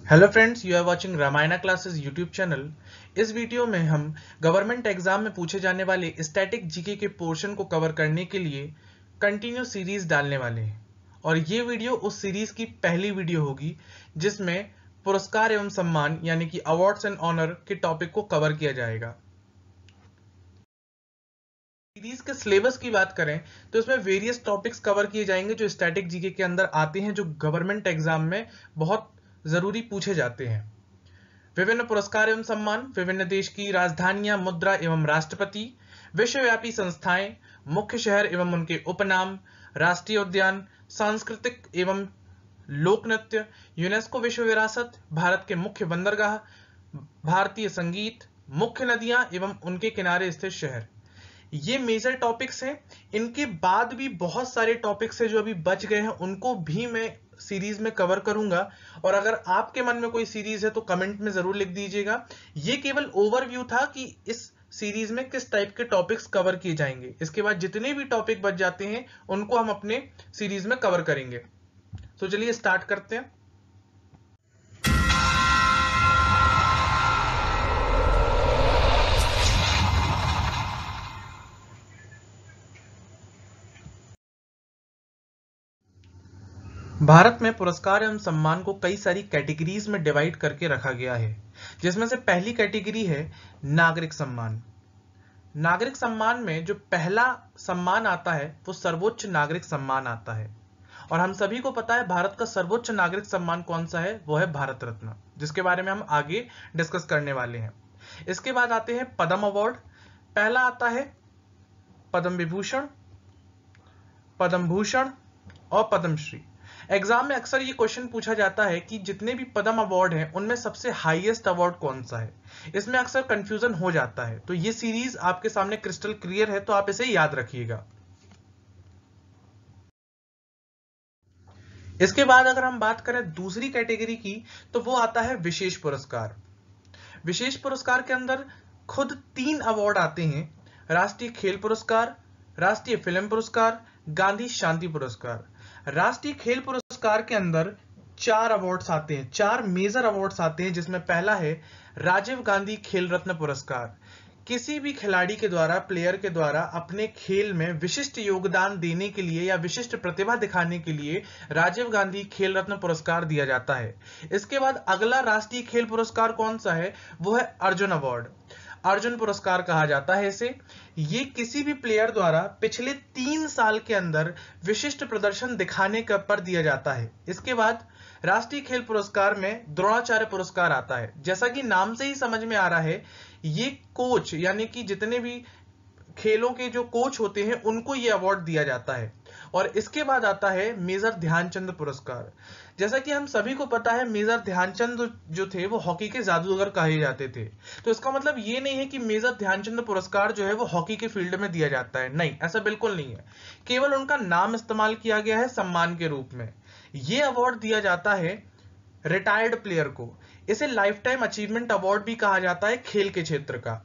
Hello friends, you are watching Ramayana classes YouTube channel. इस video में हम गवर्नमेंट एग्जाम में पूछे जाने वाले स्टैटिक जीके के पोर्शन को कवर करने के लिए कंटिन्यू सीरीज डालने वाले हैं और ये वीडियो उस सीरीज की पहली वीडियो होगी जिसमें पुरस्कार एवं सम्मान यानी कि अवार्ड्स एंड ऑनर के टॉपिक को कवर किया जाएगा। सीरीज के सिलेबस की बात करें तो इसमें वेरियस टॉपिक्स कवर किए जाएंगे जो स्टैटिक जीके के अंदर आते हैं, जो गवर्नमेंट एग्जाम में बहुत जरूरी पूछे जाते हैं। विभिन्न पुरस्कार एवं सम्मान, विभिन्न देश की राजधानियां, मुद्रा एवं राष्ट्रपति, विश्वव्यापी संस्थाएं, मुख्य शहर एवं उनके उपनाम, राष्ट्रीय उद्यान, सांस्कृतिक एवं लोक नृत्य, यूनेस्को विश्व विरासत, भारत के मुख्य बंदरगाह, भारतीय संगीत, मुख्य नदियां एवं उनके किनारे स्थित शहर, ये मेजर टॉपिक्स हैं। इनके बाद भी बहुत सारे टॉपिक्स हैं जो अभी बच गए हैं, उनको भी मैं सीरीज में कवर करूंगा। और अगर आपके मन में कोई सीरीज है तो कमेंट में जरूर लिख दीजिएगा। ये केवल ओवरव्यू था कि इस सीरीज में किस टाइप के टॉपिक्स कवर किए जाएंगे। इसके बाद जितने भी टॉपिक बच जाते हैं उनको हम अपने सीरीज में कवर करेंगे। तो चलिए स्टार्ट करते हैं। भारत में पुरस्कार एवं सम्मान को कई सारी कैटेगरीज में डिवाइड करके रखा गया है, जिसमें से पहली कैटेगरी है नागरिक सम्मान। नागरिक सम्मान में जो पहला सम्मान आता है वो सर्वोच्च नागरिक सम्मान आता है। और हम सभी को पता है भारत का सर्वोच्च नागरिक सम्मान कौन सा है, वो है भारत रत्न, जिसके बारे में हम आगे डिस्कस करने वाले हैं। इसके बाद आते हैं पद्म अवार्ड। पहला आता है पद्म विभूषण, पद्म भूषण और पद्मश्री। एग्जाम में अक्सर ये क्वेश्चन पूछा जाता है कि जितने भी पद्म अवार्ड हैं उनमें सबसे हाईएस्ट अवार्ड कौन सा है। इसमें अक्सर कंफ्यूजन हो जाता है, तो ये सीरीज आपके सामने क्रिस्टल क्लियर है, तो आप इसे याद रखिएगा। इसके बाद अगर हम बात करें दूसरी कैटेगरी की तो वो आता है विशेष पुरस्कार। विशेष पुरस्कार के अंदर खुद 3 अवार्ड आते हैं: राष्ट्रीय खेल पुरस्कार, राष्ट्रीय फिल्म पुरस्कार, गांधी शांति पुरस्कार। राष्ट्रीय खेल पुरस्कार के अंदर 4 अवार्ड्स आते हैं, 4 मेजर अवार्ड्स आते हैं, जिसमें पहला है राजीव गांधी खेल रत्न पुरस्कार। किसी भी खिलाड़ी के द्वारा, प्लेयर के द्वारा अपने खेल में विशिष्ट योगदान देने के लिए या विशिष्ट प्रतिभा दिखाने के लिए राजीव गांधी खेल रत्न पुरस्कार दिया जाता है। इसके बाद अगला राष्ट्रीय खेल पुरस्कार कौन सा है, वो है अर्जुन अवार्ड। अर्जुन पुरस्कार कहा जाता है इसे। ये किसी भी प्लेयर द्वारा पिछले 3 साल के अंदर विशिष्ट प्रदर्शन दिखाने पर दिया जाता है। इसके बाद राष्ट्रीय खेल पुरस्कार में द्रोणाचार्य पुरस्कार आता है। जैसा कि नाम से ही समझ में आ रहा है, ये कोच यानी कि जितने भी खेलों के जो कोच होते हैं उनको ये अवार्ड दिया जाता है। और इसके बाद आता है मेजर ध्यानचंद पुरस्कार। जैसा कि हम सभी को पता है, मेजर ध्यानचंद जो थे वो हॉकी के जादूगर कहे जाते थे। तो इसका मतलब ये नहीं है कि मेजर ध्यानचंद पुरस्कार जो है वो हॉकी के फील्ड में दिया जाता है, नहीं, ऐसा बिल्कुल नहीं है। केवल उनका नाम इस्तेमाल किया गया है सम्मान के रूप में। ये अवार्ड दिया जाता है रिटायर्ड प्लेयर को। इसे लाइफ टाइम अचीवमेंट अवार्ड भी कहा जाता है खेल के क्षेत्र का।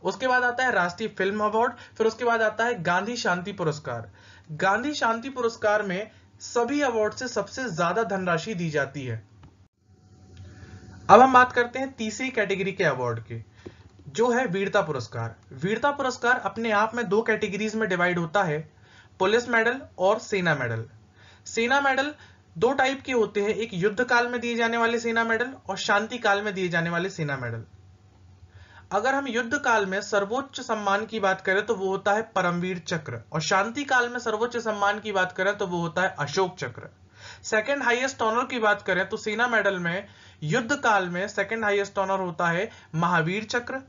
उसके बाद आता है राष्ट्रीय फिल्म अवार्ड, फिर उसके बाद आता है गांधी शांति पुरस्कार। गांधी शांति पुरस्कार में सभी अवार्ड से सबसे ज्यादा धनराशि दी जाती है। अब हम बात करते हैं तीसरी कैटेगरी के अवार्ड के, जो है वीरता पुरस्कार। वीरता पुरस्कार अपने आप में 2 कैटेगरीज में डिवाइड होता है, पुलिस मेडल और सेना मेडल। सेना मेडल 2 टाइप के होते हैं, एक युद्ध काल में दिए जाने वाले सेना मेडल और शांति काल में दिए जाने वाले सेना मेडल। अगर हम युद्ध काल में सर्वोच्च सम्मान की बात करें तो वो होता है परमवीर चक्र, और शांति काल में सर्वोच्च सम्मान की बात करें तो वो होता है अशोक चक्र। सेकंड हाईएस्ट ऑनर की बात करें तो सेना मेडल में युद्ध काल में सेकंड हाईएस्ट ऑनर होता है महावीर चक्र,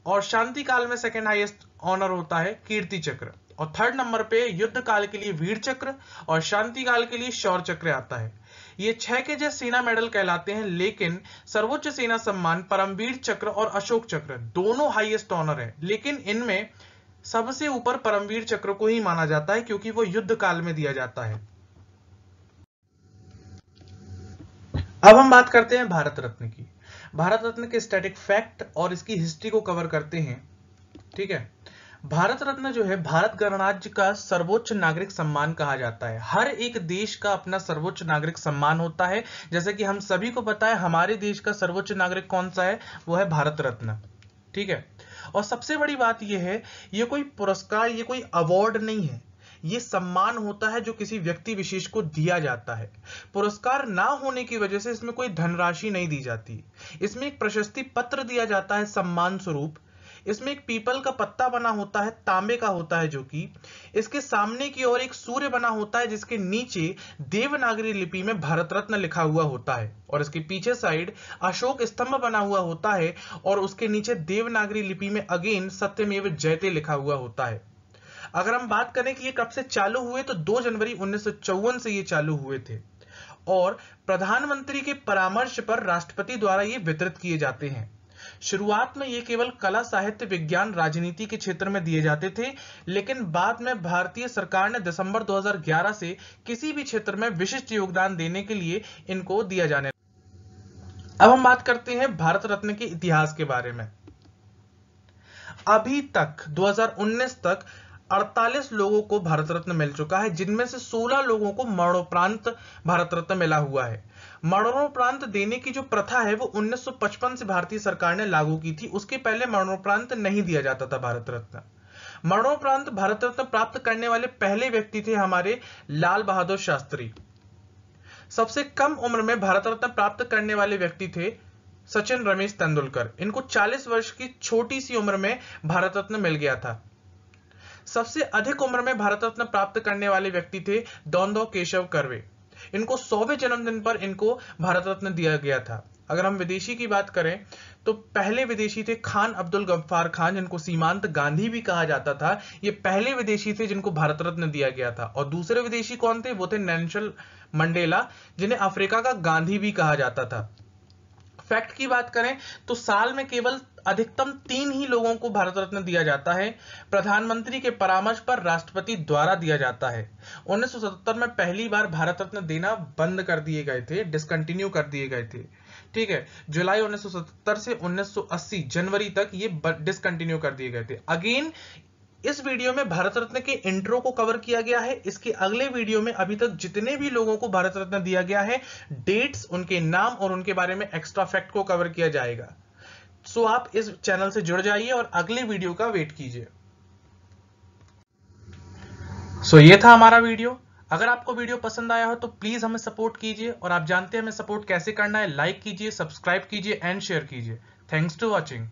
और शांति काल में सेकंड हाईएस्ट ऑनर होता है कीर्ति चक्र, और थर्ड नंबर पे युद्ध काल के लिए वीर चक्र और शांति काल के लिए शौर्य चक्र आता है। ये 6 के जैसे सेना मेडल कहलाते हैं, लेकिन सर्वोच्च सेना सम्मान परमवीर चक्र और अशोक चक्र दोनों हाईएस्ट ऑनर है, लेकिन इनमें सबसे ऊपर परमवीर चक्र को ही माना जाता है क्योंकि वो युद्ध काल में दिया जाता है। अब हम बात करते हैं भारत रत्न की। भारत रत्न के स्टैटिक फैक्ट और इसकी हिस्ट्री को कवर करते हैं, ठीक है। भारत रत्न जो है भारत गणराज्य का सर्वोच्च नागरिक सम्मान कहा जाता है। हर एक देश का अपना सर्वोच्च नागरिक सम्मान होता है। जैसे कि हम सभी को पता है हमारे देश का सर्वोच्च नागरिक कौन सा है, वो है भारत रत्न। ठीक है। और सबसे बड़ी बात यह है, ये कोई पुरस्कार, ये कोई अवार्ड नहीं है, ये सम्मान होता है जो किसी व्यक्ति विशेष को दिया जाता है। पुरस्कार ना होने की वजह से इसमें कोई धनराशि नहीं दी जाती, इसमें एक प्रशस्ति पत्र दिया जाता है सम्मान स्वरूप। इसमें एक पीपल का पत्ता बना होता है, तांबे का होता है, जो कि इसके सामने की ओर एक सूर्य बना होता है जिसके नीचे देवनागरी लिपि में भारत रत्न लिखा हुआ होता है, और इसके पीछे साइड अशोक स्तंभ बना हुआ होता है और उसके नीचे देवनागरी लिपि में अगेन सत्यमेव जयते लिखा हुआ होता है। अगर हम बात करें कि ये कब से चालू हुए, तो 2 जनवरी 1954 से ये चालू हुए थे और प्रधानमंत्री के परामर्श पर राष्ट्रपति द्वारा ये वितरित किए जाते हैं। शुरुआत में ये केवल कला, साहित्य, विज्ञान, राजनीति के क्षेत्र में दिए जाते थे, लेकिन बाद में भारतीय सरकार ने दिसंबर 2011 से किसी भी क्षेत्र में विशिष्ट योगदान देने के लिए इनको दिया जाने। अब हम बात करते हैं भारत रत्न के इतिहास के बारे में। अभी तक 2019 तक 48 लोगों को भारत रत्न मिल चुका है, जिनमें से 16 लोगों को मरणोपरांत भारत रत्न मिला हुआ है। मरणोपरांत देने की जो प्रथा है वो 1955 से भारतीय सरकार ने लागू की थी। उसके पहले मरणोपरांत नहीं दिया जाता था भारत रत्न। मरणोपरांत भारत रत्न प्राप्त करने वाले पहले व्यक्ति थे हमारे लाल बहादुर शास्त्री। सबसे कम उम्र में भारत रत्न प्राप्त करने वाले व्यक्ति थे सचिन रमेश तेंदुलकर। इनको 40 वर्ष की छोटी सी उम्र में भारत रत्न मिल गया था। सबसे अधिक उम्र में भारत रत्न प्राप्त करने वाले व्यक्ति थे दौंदो केशव कर्वे। इनको 100वें जन्मदिन पर इनको भारत रत्न दिया गया था। अगर हम विदेशी की बात करें तो पहले विदेशी थे खान अब्दुल गफ्फार खान, जिनको सीमांत गांधी भी कहा जाता था। ये पहले विदेशी थे जिनको भारत रत्न दिया गया था। और दूसरे विदेशी कौन थे, वो थे नेल्सन मंडेला, जिन्हें अफ्रीका का गांधी भी कहा जाता था। फैक्ट की बात करें तो साल में केवल अधिकतम 3 ही लोगों को भारत रत्न दिया जाता है। प्रधानमंत्री के परामर्श पर राष्ट्रपति द्वारा दिया जाता है। 1977 में पहली बार भारत रत्न देना बंद कर दिए गए थे, डिसकंटिन्यू कर दिए गए थे। ठीक है, जुलाई 1977 से 1980 जनवरी तक ये डिसकंटिन्यू कर दिए गए थे। अगेन इस वीडियो में भारत रत्न के इंट्रो को कवर किया गया है। इसके अगले वीडियो में अभी तक जितने भी लोगों को भारत रत्न दिया गया है, डेट्स, उनके नाम और उनके बारे में एक्स्ट्रा फैक्ट को कवर किया जाएगा। सो आप इस चैनल से जुड़ जाइए और अगले वीडियो का वेट कीजिए। सो ये था हमारा वीडियो। अगर आपको वीडियो पसंद आया हो तो प्लीज हमें सपोर्ट कीजिए, और आप जानते हैं हमें सपोर्ट कैसे करना है। लाइक कीजिए, सब्सक्राइब कीजिए एंड शेयर कीजिए। Thanks to watching.